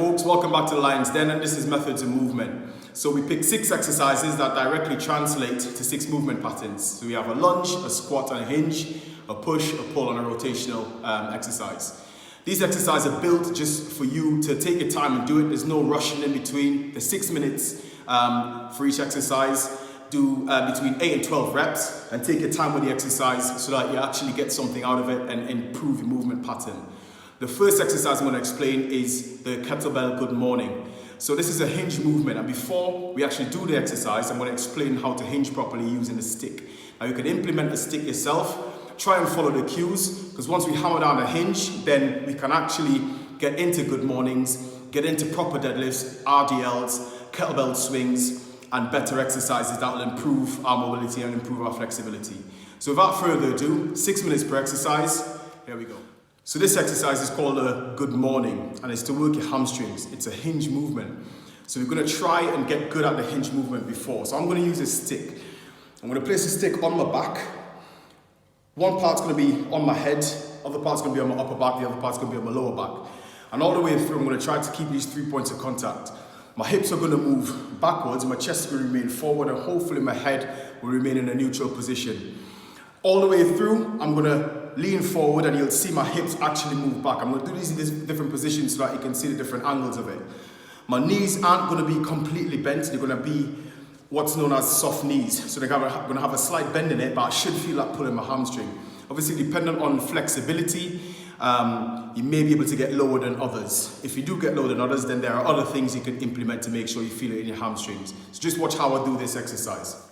folks, welcome back to the Lion's Den, and this is Methods of Movement. So we picked 6 exercises that directly translate to 6 movement patterns. So we have a lunge, a squat and a hinge, a push, a pull and a rotational exercise. These exercises are built just for you to take your time and do it. There's no rushing in between. There's 6 minutes for each exercise. Do between 8 and 12 reps and take your time with the exercise so that you actually get something out of it and improve your movement pattern. The first exercise I'm going to explain is the kettlebell good morning. So this is a hinge movement, and before we actually do the exercise, I'm going to explain how to hinge properly using a stick. Now you can implement a stick yourself, try and follow the cues, because once we hammer down the hinge, then we can actually get into good mornings, get into proper deadlifts, RDLs, kettlebell swings, and better exercises that will improve our mobility and improve our flexibility. So without further ado, 6 minutes per exercise, here we go. So this exercise is called a good morning, and it's to work your hamstrings. It's a hinge movement. So we're going to try and get good at the hinge movement before. So I'm going to use a stick. I'm going to place the stick on my back. One part's going to be on my head, other part's going to be on my upper back, the other part's going to be on my lower back. And all the way through, I'm going to try to keep these 3 points of contact. My hips are going to move backwards, my chest will remain forward, and hopefully my head will remain in a neutral position. All the way through, I'm going to lean forward and you'll see my hips actually move back. I'm going to do these in these different positions so that you can see the different angles of it. My knees aren't going to be completely bent, they're going to be what's known as soft knees. So they're going to have a slight bend in it, but I should feel like pulling my hamstring. Obviously, dependent on flexibility, you may be able to get lower than others. If you do get lower than others, then there are other things you can implement to make sure you feel it in your hamstrings. So just watch how I do this exercise.